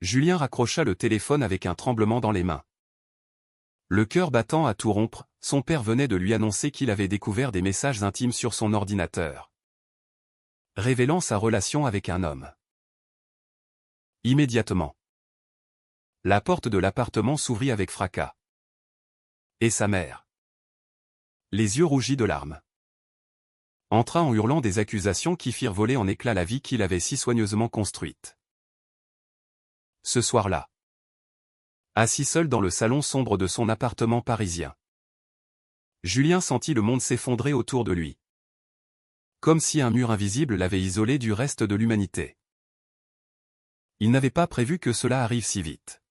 Julien raccrocha le téléphone avec un tremblement dans les mains. Le cœur battant à tout rompre, son père venait de lui annoncer qu'il avait découvert des messages intimes sur son ordinateur, révélant sa relation avec un homme. Immédiatement, la porte de l'appartement s'ouvrit avec fracas. Et sa mère, les yeux rougis de larmes, entra en hurlant des accusations qui firent voler en éclats la vie qu'il avait si soigneusement construite. Ce soir-là, assis seul dans le salon sombre de son appartement parisien, Julien sentit le monde s'effondrer autour de lui, comme si un mur invisible l'avait isolé du reste de l'humanité. Il n'avait pas prévu que cela arrive si vite.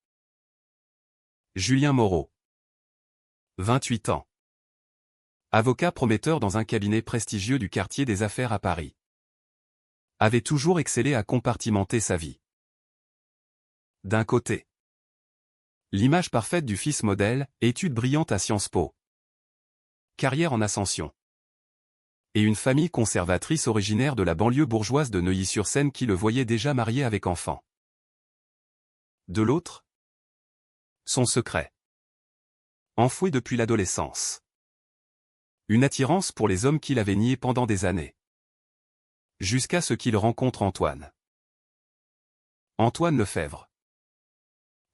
Julien Moreau, 28 ans. Avocat prometteur dans un cabinet prestigieux du quartier des Affaires à Paris. Avait toujours excellé à compartimenter sa vie. D'un côté, l'image parfaite du fils modèle, études brillantes à Sciences Po. Carrière en ascension. Et une famille conservatrice originaire de la banlieue bourgeoise de Neuilly-sur-Seine qui le voyait déjà marié avec enfant. De l'autre, son secret. Enfoui depuis l'adolescence. Une attirance pour les hommes qu'il avait niés pendant des années. Jusqu'à ce qu'il rencontre Antoine. Antoine Lefebvre.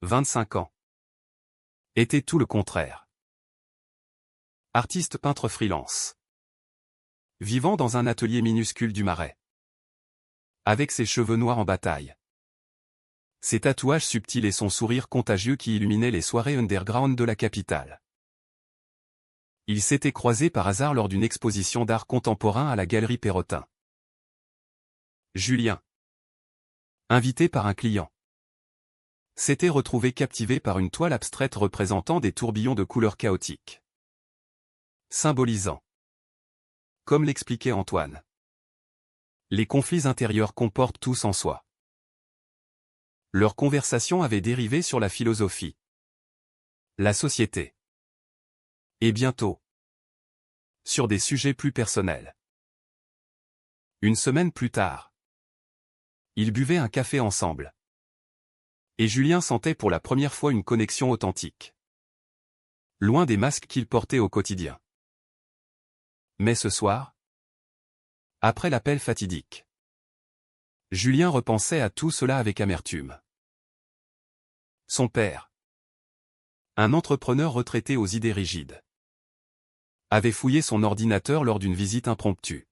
25 ans. Était tout le contraire. Artiste peintre freelance. Vivant dans un atelier minuscule du Marais. Avec ses cheveux noirs en bataille. Ses tatouages subtils et son sourire contagieux qui illuminaient les soirées underground de la capitale. Ils s'étaient croisés par hasard lors d'une exposition d'art contemporain à la Galerie Perrotin. Julien, invité par un client, s'était retrouvé captivé par une toile abstraite représentant des tourbillons de couleurs chaotiques. Symbolisant, comme l'expliquait Antoine, les conflits intérieurs comportent tous en soi. Leur conversation avait dérivé sur la philosophie, la société, et bientôt, sur des sujets plus personnels. Une semaine plus tard, ils buvaient un café ensemble. Et Julien sentait pour la première fois une connexion authentique. Loin des masques qu'il portait au quotidien. Mais ce soir, après l'appel fatidique, Julien repensait à tout cela avec amertume. Son père, un entrepreneur retraité aux idées rigides, avait fouillé son ordinateur lors d'une visite impromptue.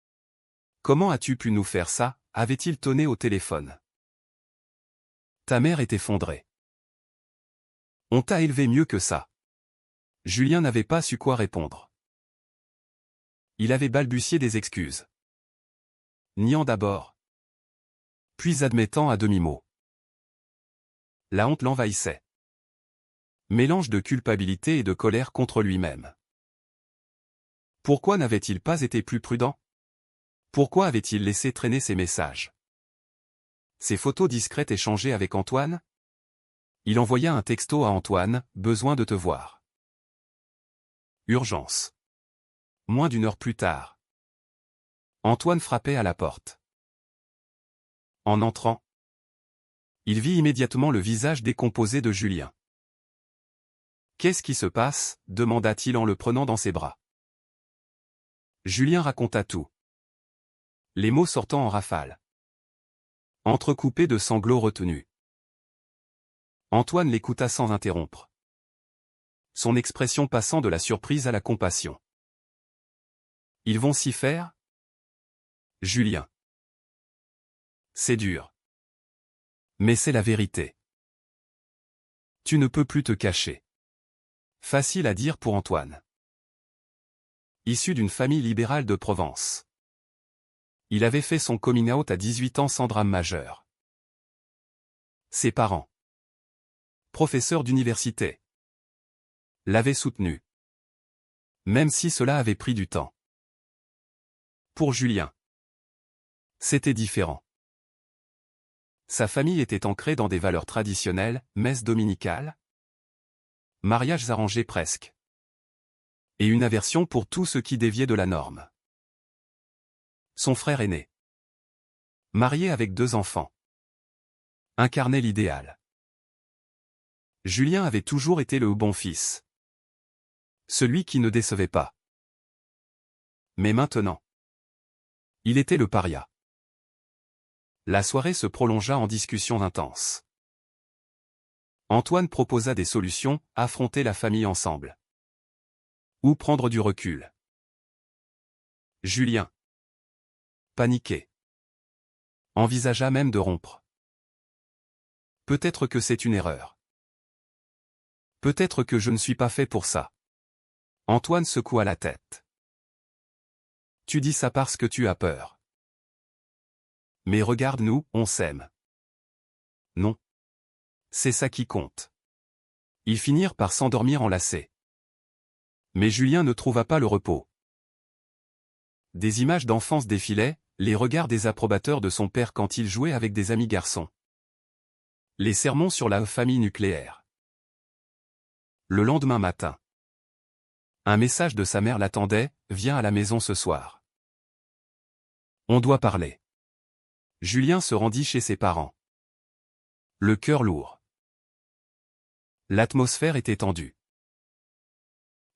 « Comment as-tu pu nous faire ça ?» avait-il tonné au téléphone. Ta mère est effondrée. On t'a élevé mieux que ça. Julien n'avait pas su quoi répondre. Il avait balbutié des excuses. Niant d'abord, puis admettant à demi-mot. La honte l'envahissait. Mélange de culpabilité et de colère contre lui-même. Pourquoi n'avait-il pas été plus prudent? Pourquoi avait-il laissé traîner ses messages? Ses photos discrètes échangées avec Antoine? Il envoya un texto à Antoine, « Besoin de te voir. » Urgence. Moins d'une heure plus tard, Antoine frappait à la porte. En entrant, il vit immédiatement le visage décomposé de Julien. « Qu'est-ce qui se passe ?» demanda-t-il en le prenant dans ses bras. Julien raconta tout. Les mots sortant en rafale, entrecoupés de sanglots retenus. Antoine l'écouta sans interrompre. Son expression passant de la surprise à la compassion. « Ils vont s'y faire ? Julien. C'est dur. Mais c'est la vérité. Tu ne peux plus te cacher. » Facile à dire pour Antoine. Issu d'une famille libérale de Provence. Il avait fait son coming out à 18 ans sans drame majeur. Ses parents, professeurs d'université, l'avaient soutenu. Même si cela avait pris du temps. Pour Julien, c'était différent. Sa famille était ancrée dans des valeurs traditionnelles, messe dominicale, mariages arrangés presque, et une aversion pour tout ce qui déviait de la norme. Son frère aîné, marié avec 2 enfants, incarnait l'idéal. Julien avait toujours été le bon fils. Celui qui ne décevait pas. Mais maintenant, il était le paria. La soirée se prolongea en discussions intenses. Antoine proposa des solutions, affronter la famille ensemble. Ou prendre du recul. Julien, paniqué, envisagea même de rompre. Peut-être que c'est une erreur. Peut-être que je ne suis pas fait pour ça. Antoine secoua la tête. Tu dis ça parce que tu as peur. Mais regarde-nous, on s'aime. Non. C'est ça qui compte. Ils finirent par s'endormir enlacés. Mais Julien ne trouva pas le repos. Des images d'enfance défilaient, les regards désapprobateurs de son père quand il jouait avec des amis garçons. Les sermons sur la famille nucléaire. Le lendemain matin. Un message de sa mère l'attendait, « Viens à la maison ce soir. On doit parler. » Julien se rendit chez ses parents. Le cœur lourd. L'atmosphère était tendue.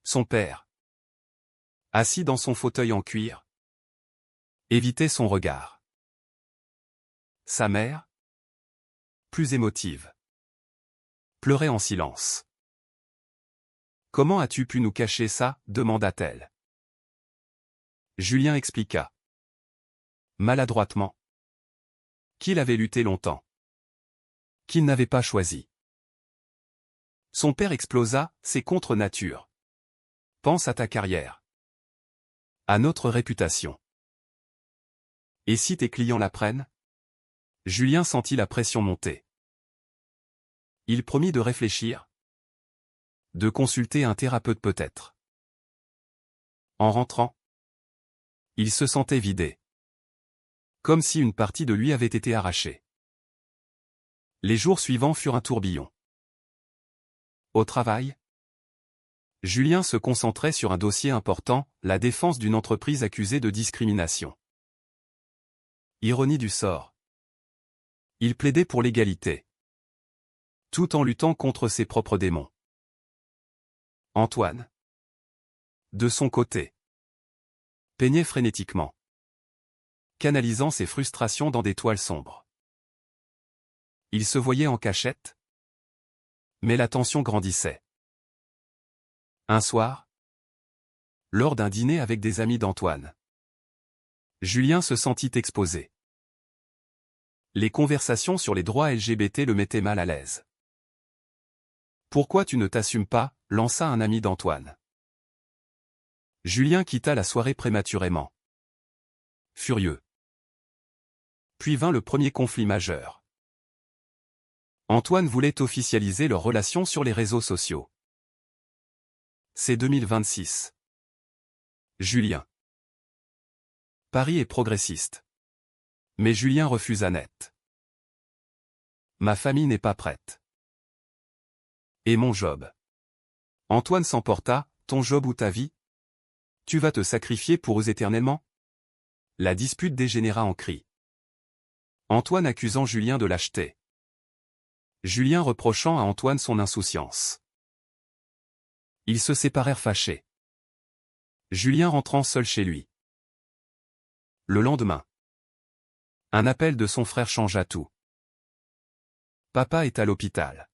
Son père, assis dans son fauteuil en cuir, évitait son regard. Sa mère, plus émotive, pleurait en silence. « Comment as-tu pu nous cacher ça ?» demanda-t-elle. Julien expliqua. Maladroitement. Qu'il avait lutté longtemps. Qu'il n'avait pas choisi. Son père explosa, « C'est contre nature. Pense à ta carrière. À notre réputation. Et si tes clients l'apprennent ?» Julien sentit la pression monter. Il promit de réfléchir. De consulter un thérapeute peut-être. En rentrant, il se sentait vidé. Comme si une partie de lui avait été arrachée. Les jours suivants furent un tourbillon. Au travail, Julien se concentrait sur un dossier important, la défense d'une entreprise accusée de discrimination. Ironie du sort. Il plaidait pour l'égalité. Tout en luttant contre ses propres démons. Antoine, de son côté, peignait frénétiquement, canalisant ses frustrations dans des toiles sombres. Il se voyait en cachette, mais la tension grandissait. Un soir, lors d'un dîner avec des amis d'Antoine, Julien se sentit exposé. Les conversations sur les droits LGBT le mettaient mal à l'aise. « Pourquoi tu ne t'assumes pas ?» lança un ami d'Antoine. Julien quitta la soirée prématurément. Furieux. Puis vint le premier conflit majeur. Antoine voulait officialiser leur relation sur les réseaux sociaux. C'est 2026. Julien. Paris est progressiste. Mais Julien refusa net. Ma famille n'est pas prête. Et mon job. Antoine s'emporta, ton job ou ta vie? Tu vas te sacrifier pour eux éternellement? La dispute dégénéra en cris. Antoine accusant Julien de lâcheté. Julien reprochant à Antoine son insouciance. Ils se séparèrent fâchés. Julien rentrant seul chez lui. Le lendemain. Un appel de son frère changea tout. Papa est à l'hôpital.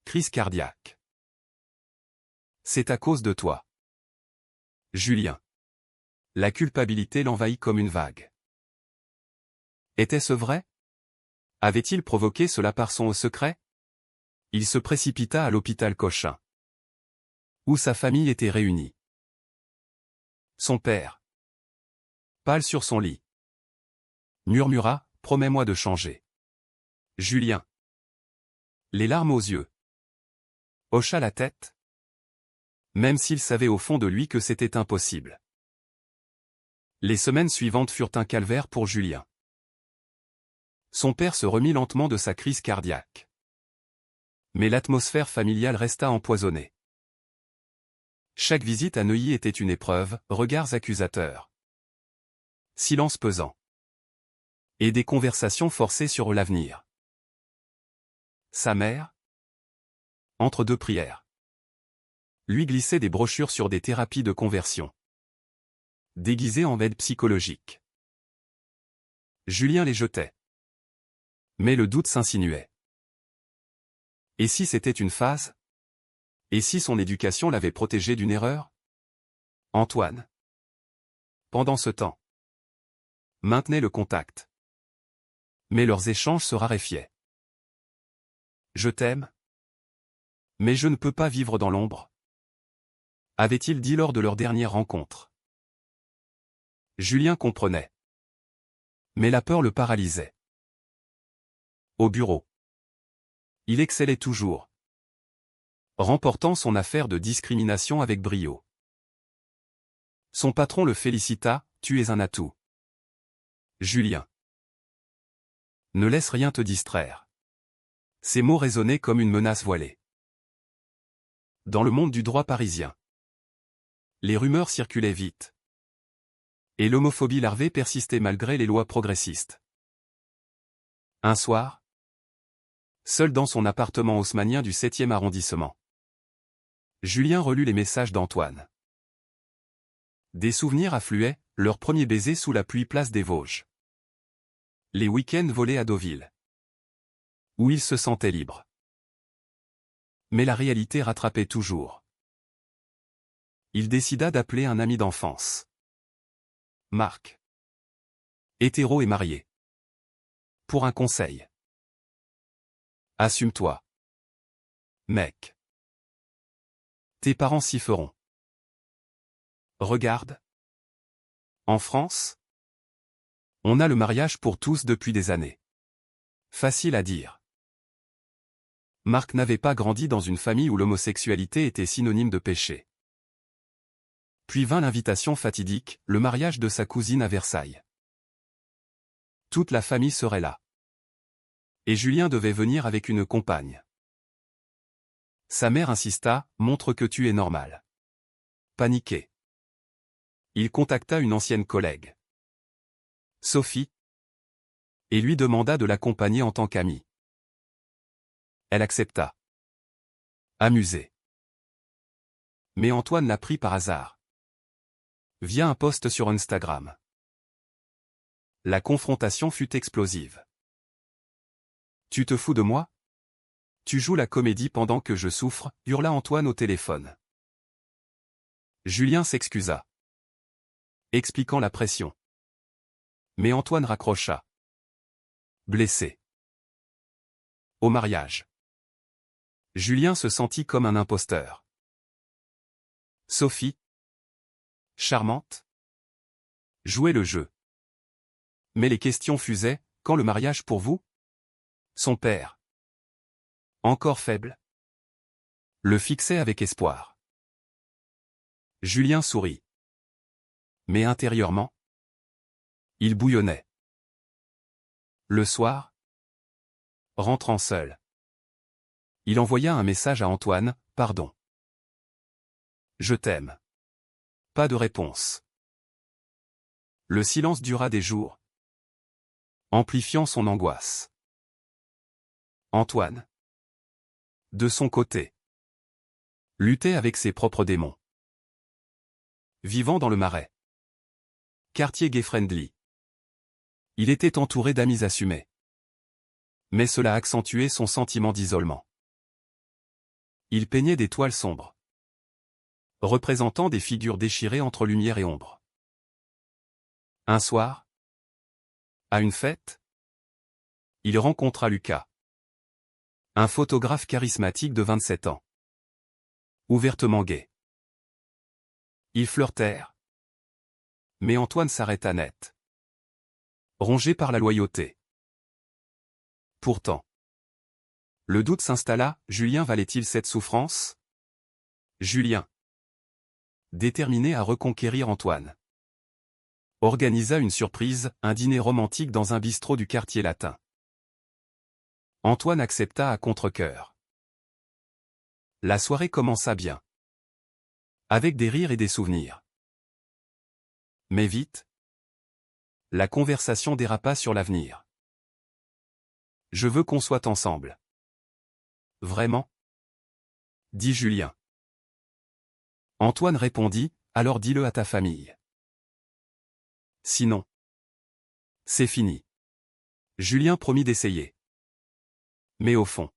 Crise cardiaque. C'est à cause de toi. Julien. La culpabilité l'envahit comme une vague. Était-ce vrai? Avait-il provoqué cela par son secret? Il se précipita à l'hôpital Cochin, où sa famille était réunie. Son père, pâle sur son lit, murmura, « Promets-moi de changer. » Julien, les larmes aux yeux, hocha la tête, même s'il savait au fond de lui que c'était impossible. Les semaines suivantes furent un calvaire pour Julien. Son père se remit lentement de sa crise cardiaque. Mais l'atmosphère familiale resta empoisonnée. Chaque visite à Neuilly était une épreuve, regards accusateurs. Silence pesant. Et des conversations forcées sur l'avenir. sa mère, entre deux prières, lui glissait des brochures sur des thérapies de conversion, déguisées en aide psychologique. Julien les jetait. Mais le doute s'insinuait. Et si c'était une phase? Et si son éducation l'avait protégé d'une erreur? Antoine, pendant ce temps, maintenait le contact. Mais leurs échanges se raréfiaient. Je t'aime, mais je ne peux pas vivre dans l'ombre, avait-il dit lors de leur dernière rencontre. Julien comprenait. Mais la peur le paralysait. Au bureau, il excellait toujours, remportant son affaire de discrimination avec brio. Son patron le félicita, « Tu es un atout. Julien. Ne laisse rien te distraire. » Ces mots résonnaient comme une menace voilée. Dans le monde du droit parisien, les rumeurs circulaient vite. Et l'homophobie larvée persistait malgré les lois progressistes. Un soir, seul dans son appartement haussmannien du 7e arrondissement, Julien relut les messages d'Antoine. Des souvenirs affluaient, leur premier baiser sous la pluie place des Vosges. Les week-ends volés à Deauville, où il se sentait libre. Mais la réalité rattrapait toujours. Il décida d'appeler un ami d'enfance. Marc. Hétéro et marié. Pour un conseil. Assume-toi. Mec. Tes parents s'y feront. Regarde. En France, on a le mariage pour tous depuis des années. Facile à dire. Marc n'avait pas grandi dans une famille où l'homosexualité était synonyme de péché. Puis vint l'invitation fatidique, le mariage de sa cousine à Versailles. Toute la famille serait là. Et Julien devait venir avec une compagne. Sa mère insista, « Montre que tu es normal. » Paniqué, il contacta une ancienne collègue, Sophie, et lui demanda de l'accompagner en tant qu'amie. Elle accepta. Amusée. Mais Antoine l'a pris par hasard, via un post sur Instagram. La confrontation fut explosive. « Tu te fous de moi? Tu joues la comédie pendant que je souffre » hurla Antoine au téléphone. Julien s'excusa, expliquant la pression. Mais Antoine raccrocha. Blessé. Au mariage, Julien se sentit comme un imposteur. Sophie, charmante, jouait le jeu. Mais les questions fusaient, « Quand le mariage pour vous ?» Son père, encore faible, le fixait avec espoir. Julien sourit. Mais intérieurement, il bouillonnait. Le soir, rentrant seul, il envoya un message à Antoine, « Pardon. Je t'aime. » Pas de réponse. Le silence dura des jours, amplifiant son angoisse. Antoine, de son côté, luttait avec ses propres démons. Vivant dans le Marais, quartier gay-friendly, il était entouré d'amis assumés. Mais cela accentuait son sentiment d'isolement. Il peignait des toiles sombres, représentant des figures déchirées entre lumière et ombre. Un soir, à une fête, il rencontra Lucas, un photographe charismatique de 27 ans, ouvertement gay. Ils flirtèrent. Mais Antoine s'arrêta net, rongé par la loyauté. Pourtant, le doute s'installa, Julien valait-il cette souffrance? Julien, déterminé à reconquérir Antoine, organisa une surprise, un dîner romantique dans un bistrot du quartier latin. Antoine accepta à contre-cœur. La soirée commença bien, avec des rires et des souvenirs. Mais vite, la conversation dérapa sur l'avenir. « Je veux qu'on soit ensemble. Vraiment? Dit Julien. Antoine répondit, alors dis-le à ta famille. Sinon, c'est fini. Julien promit d'essayer. Mais au fond,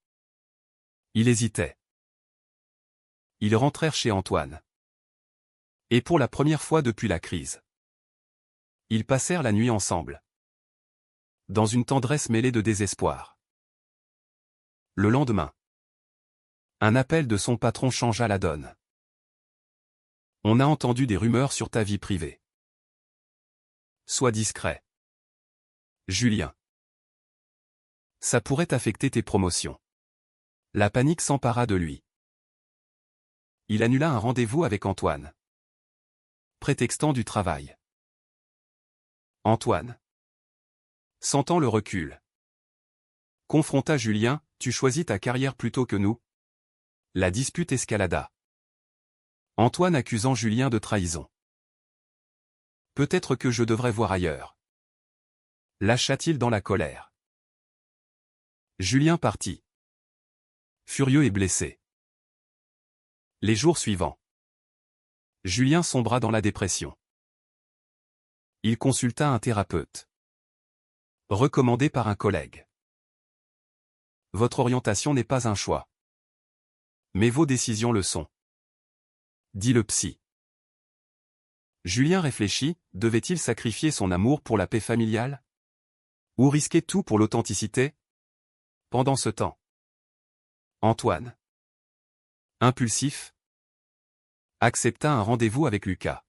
il hésitait. Ils rentrèrent chez Antoine. Et pour la première fois depuis la crise, ils passèrent la nuit ensemble. Dans une tendresse mêlée de désespoir. Le lendemain, un appel de son patron changea la donne. On a entendu des rumeurs sur ta vie privée. Sois discret. Julien. Ça pourrait affecter tes promotions. La panique s'empara de lui. Il annula un rendez-vous avec Antoine, prétextant du travail. Antoine, sentant le recul, confronta Julien, tu choisis ta carrière plutôt que nous. La dispute escalada. Antoine accusant Julien de trahison. Peut-être que je devrais voir ailleurs. Lâcha-t-il dans la colère. Julien partit. Furieux et blessé. Les jours suivants, Julien sombra dans la dépression. Il consulta un thérapeute. Recommandé par un collègue. Votre orientation n'est pas un choix. Mais vos décisions le sont. Dit le psy. Julien réfléchit, devait-il sacrifier son amour pour la paix familiale? Ou risquer tout pour l'authenticité? Pendant ce temps, Antoine, impulsif, accepta un rendez-vous avec Lucas.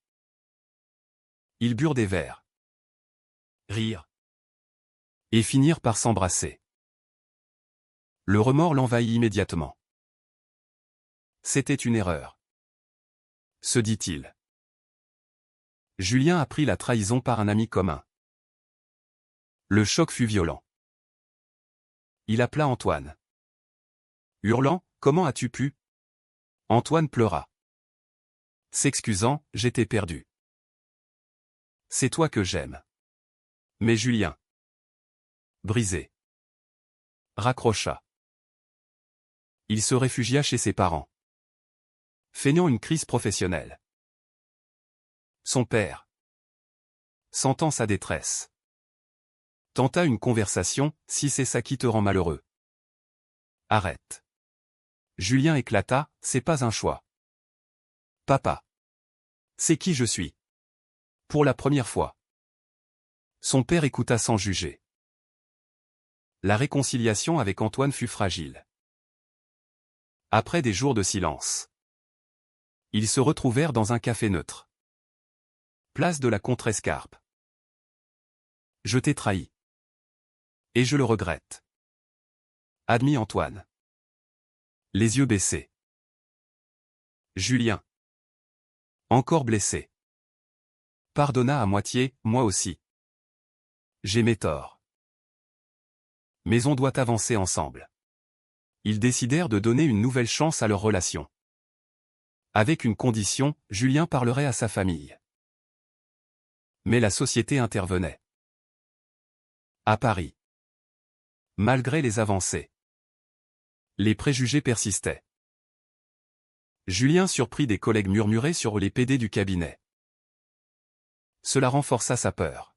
Ils burent des verres, rirent, et finirent par s'embrasser. Le remords l'envahit immédiatement. C'était une erreur, se dit-il. Julien apprit la trahison par un ami commun. Le choc fut violent. Il appela Antoine. Hurlant, comment as-tu pu? Antoine pleura. S'excusant, j'étais perdu. C'est toi que j'aime. Mais Julien, brisé, raccrocha. Il se réfugia chez ses parents, feignant une crise professionnelle. Son père, sentant sa détresse, tenta une conversation, si c'est ça qui te rend malheureux. Arrête. Julien éclata, c'est pas un choix. Papa. C'est qui je suis. Pour la première fois. Son père écouta sans juger. La réconciliation avec Antoine fut fragile. Après des jours de silence, ils se retrouvèrent dans un café neutre. Place de la Contrescarpe. Je t'ai trahi. Et je le regrette. Admit Antoine. Les yeux baissés. Julien, encore blessé, pardonna à moitié, moi aussi. J'ai mes torts. Mais on doit avancer ensemble. Ils décidèrent de donner une nouvelle chance à leur relation. Avec une condition, Julien parlerait à sa famille. Mais la société intervenait. À Paris. Malgré les avancées, les préjugés persistaient. Julien surprit des collègues murmurer sur les PD du cabinet. Cela renforça sa peur.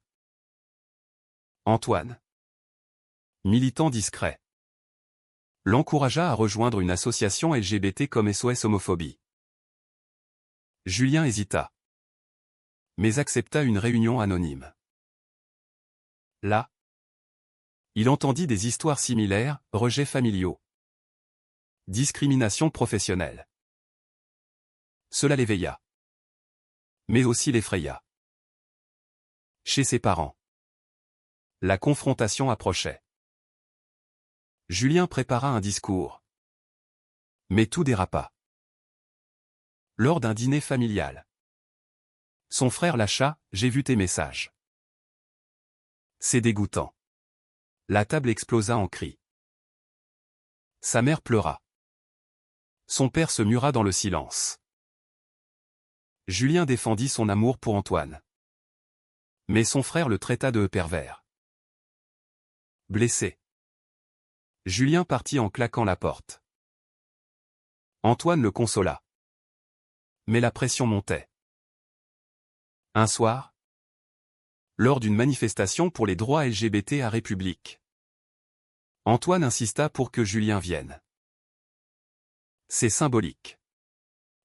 Antoine, militant discret, l'encouragea à rejoindre une association LGBT comme SOS Homophobie. Julien hésita, mais accepta une réunion anonyme. Là, il entendit des histoires similaires, rejets familiaux, discrimination professionnelle. Cela l'éveilla, mais aussi l'effraya. Chez ses parents, la confrontation approchait. Julien prépara un discours. Mais tout dérapa. Lors d'un dîner familial, son frère lâcha, j'ai vu tes messages. C'est dégoûtant. La table explosa en cris. Sa mère pleura. Son père se mura dans le silence. Julien défendit son amour pour Antoine. Mais son frère le traita de pervers. Blessé, Julien partit en claquant la porte. Antoine le consola. Mais la pression montait. Un soir, lors d'une manifestation pour les droits LGBT à République, Antoine insista pour que Julien vienne. C'est symbolique.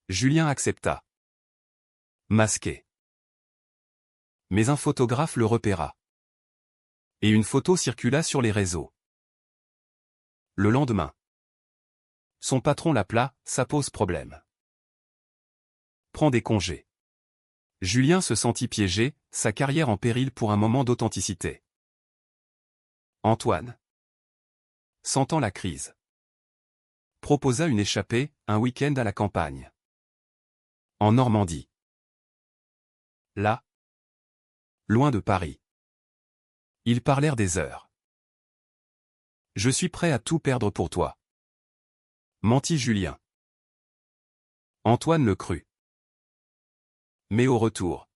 Julien accepta. Masqué. Mais un photographe le repéra. Et une photo circula sur les réseaux. Le lendemain, son patron l'appela, ça pose problème. Prends des congés. Julien se sentit piégé, sa carrière en péril pour un moment d'authenticité. Antoine, sentant la crise, proposa une échappée, un week-end à la campagne. En Normandie. Là, loin de Paris. Ils parlèrent des heures. Je suis prêt à tout perdre pour toi. Mentit Julien. Antoine le crut. Mais au retour,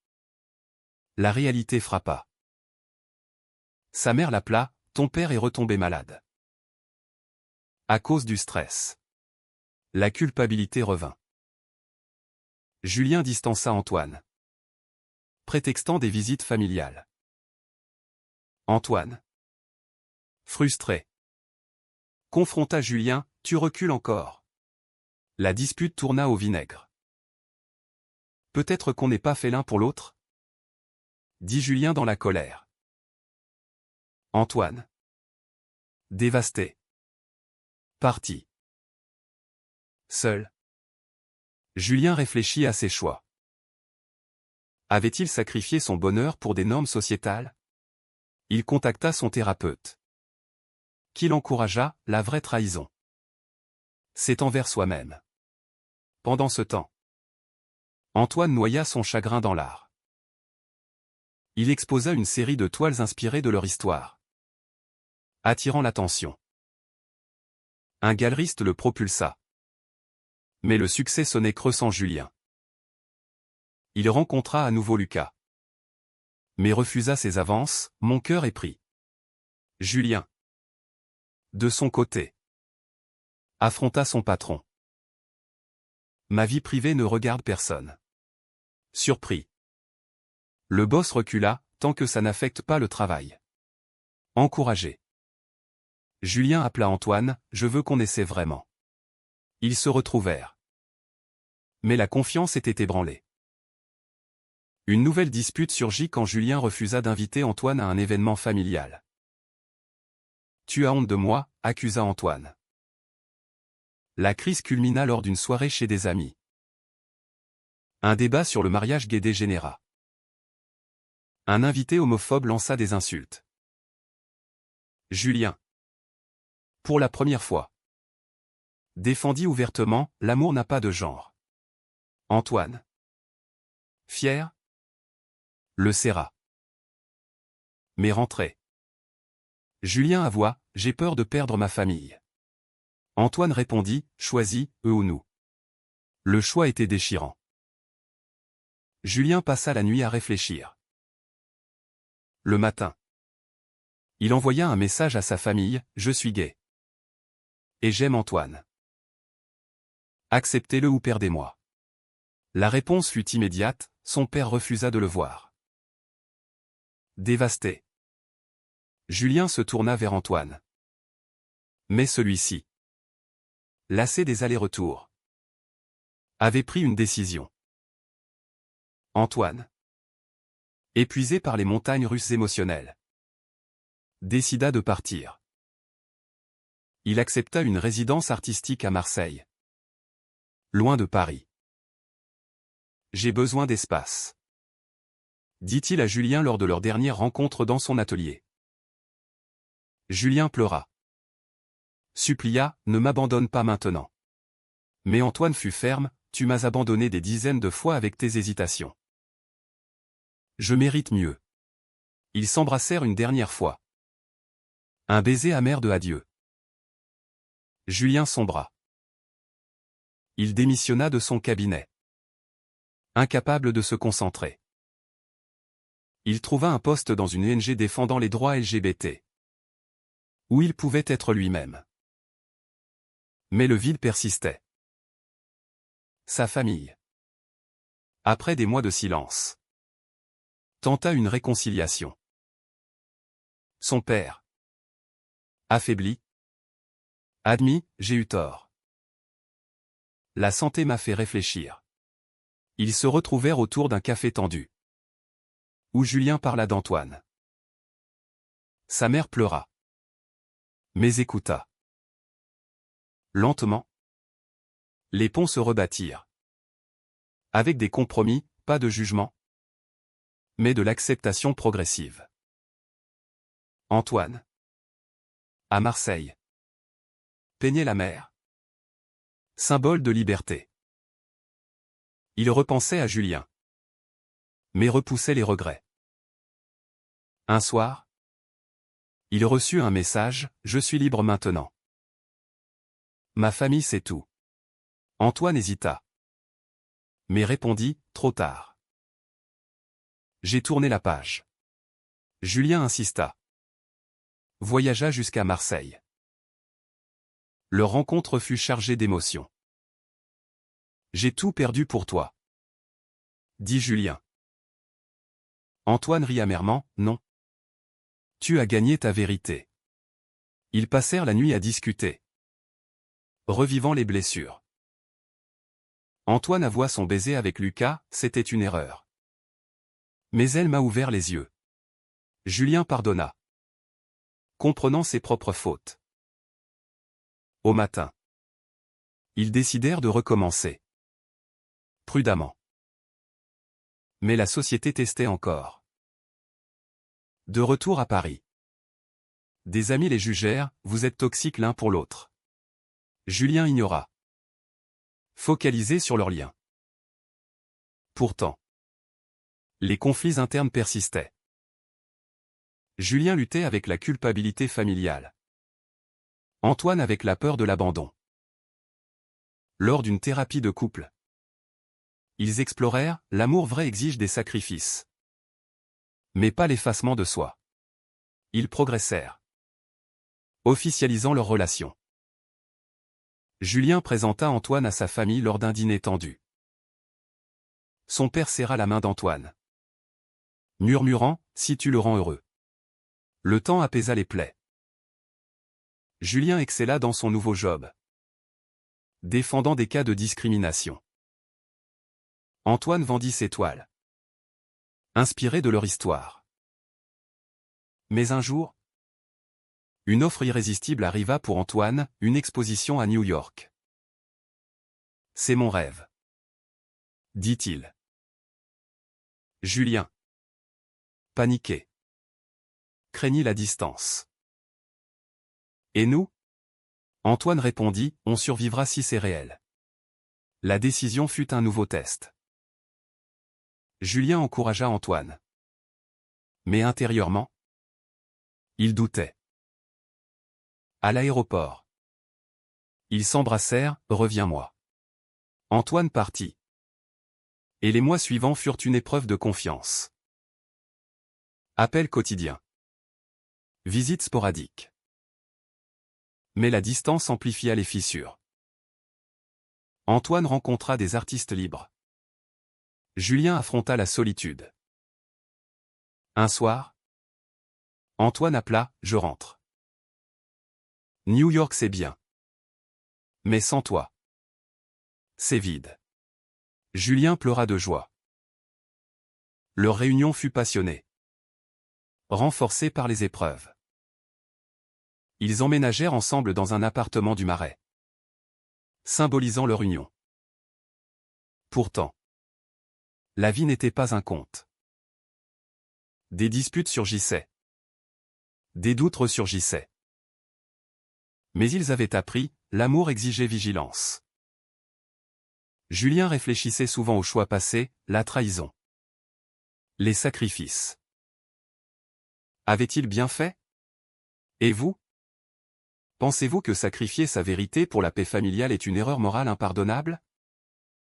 la réalité frappa. Sa mère l'appela, ton père est retombé malade. À cause du stress. La culpabilité revint. Julien distança Antoine, prétextant des visites familiales. Antoine, frustré, confronta Julien, tu recules encore. La dispute tourna au vinaigre. Peut-être qu'on n'est pas fait l'un pour l'autre, dit Julien dans la colère. Antoine, dévasté, parti. Seul, Julien réfléchit à ses choix. Avait-il sacrifié son bonheur pour des normes sociétales? Il contacta son thérapeute, qui l'encouragea, la vraie trahison, c'est envers soi-même. Pendant ce temps, Antoine noya son chagrin dans l'art. Il exposa une série de toiles inspirées de leur histoire, attirant l'attention. Un galeriste le propulsa. Mais le succès sonnait creux sans Julien. Il rencontra à nouveau Lucas, mais refusa ses avances, mon cœur est pris. Julien, de son côté, affronta son patron. Ma vie privée ne regarde personne. Surpris. Le boss recula, tant que ça n'affecte pas le travail. Encouragé. Julien appela Antoine, je veux qu'on essaie vraiment. Ils se retrouvèrent. Mais la confiance était ébranlée. Une nouvelle dispute surgit quand Julien refusa d'inviter Antoine à un événement familial. Tu as honte de moi, accusa Antoine. La crise culmina lors d'une soirée chez des amis. Un débat sur le mariage gay dégénéra. Un invité homophobe lança des insultes. Julien, pour la première fois, défendit ouvertement, l'amour n'a pas de genre. Antoine, fier, le serra. Mais rentré. Julien avoua, j'ai peur de perdre ma famille. Antoine répondit, choisis, eux ou nous. Le choix était déchirant. Julien passa la nuit à réfléchir. Le matin, il envoya un message à sa famille, je suis gay. Et j'aime Antoine. Acceptez-le ou perdez-moi. La réponse fut immédiate, son père refusa de le voir. Dévasté, Julien se tourna vers Antoine. Mais celui-ci, lassé des allers-retours, avait pris une décision. Antoine, épuisé par les montagnes russes émotionnelles, décida de partir. Il accepta une résidence artistique à Marseille, loin de Paris. J'ai besoin d'espace, dit-il à Julien lors de leur dernière rencontre dans son atelier. Julien pleura. Supplia, ne m'abandonne pas maintenant. Mais Antoine fut ferme, tu m'as abandonné des dizaines de fois avec tes hésitations. Je mérite mieux. Ils s'embrassèrent une dernière fois. Un baiser amer de adieu. Julien sombra. Il démissionna de son cabinet, incapable de se concentrer. Il trouva un poste dans une ONG défendant les droits LGBT, où il pouvait être lui-même. Mais le vide persistait. Sa famille. Après des mois de silence, tenta une réconciliation. Son père. Affaibli. Admis, j'ai eu tort. La santé m'a fait réfléchir. Ils se retrouvèrent autour d'un café tendu, où Julien parla d'Antoine. Sa mère pleura, mais écouta. Lentement, les ponts se rebâtirent. Avec des compromis, pas de jugement, mais de l'acceptation progressive. Antoine. À Marseille. Peignait la mer. Symbole de liberté. Il repensait à Julien, mais repoussait les regrets. Un soir, il reçut un message, « Je suis libre maintenant. Ma famille sait tout. » Antoine hésita, mais répondit, trop tard. J'ai tourné la page. Julien insista. Voyagea jusqu'à Marseille. Leur rencontre fut chargée d'émotions. J'ai tout perdu pour toi, dit Julien. Antoine rit amèrement, non. Tu as gagné ta vérité. Ils passèrent la nuit à discuter, revivant les blessures. Antoine avoua son baiser avec Lucas, c'était une erreur. Mais elle m'a ouvert les yeux. Julien pardonna, comprenant ses propres fautes. Au matin, ils décidèrent de recommencer. Prudemment. Mais la société testait encore. De retour à Paris. Des amis les jugèrent, vous êtes toxiques l'un pour l'autre. Julien ignora. Focalisé sur leurs liens. Pourtant, les conflits internes persistaient. Julien luttait avec la culpabilité familiale. Antoine avec la peur de l'abandon. Lors d'une thérapie de couple, ils explorèrent, l'amour vrai exige des sacrifices. Mais pas l'effacement de soi. Ils progressèrent, officialisant leur relation. Julien présenta Antoine à sa famille lors d'un dîner tendu. Son père serra la main d'Antoine, murmurant, si tu le rends heureux. Le temps apaisa les plaies. Julien excella dans son nouveau job, défendant des cas de discrimination. Antoine vendit ses toiles, inspiré de leur histoire. Mais un jour, une offre irrésistible arriva pour Antoine, une exposition à New York. C'est mon rêve, dit-il. Julien, paniqué, craignit la distance. Et nous? Antoine répondit, on survivra si c'est réel. La décision fut un nouveau test. Julien encouragea Antoine. Mais intérieurement, il doutait. À l'aéroport, ils s'embrassèrent, reviens-moi. Antoine partit. Et les mois suivants furent une épreuve de confiance. Appels quotidiens. Visites sporadiques. Mais la distance amplifia les fissures. Antoine rencontra des artistes libres. Julien affronta la solitude. Un soir, Antoine appela, je rentre. New York c'est bien. Mais sans toi. C'est vide. Julien pleura de joie. Leur réunion fut passionnée, renforcée par les épreuves. Ils emménagèrent ensemble dans un appartement du Marais, symbolisant leur union. Pourtant, la vie n'était pas un conte. Des disputes surgissaient. Des doutes ressurgissaient. Mais ils avaient appris, l'amour exigeait vigilance. Julien réfléchissait souvent aux choix passés, la trahison, les sacrifices. Avait-il bien fait? Et vous? Pensez-vous que sacrifier sa vérité pour la paix familiale est une erreur morale impardonnable?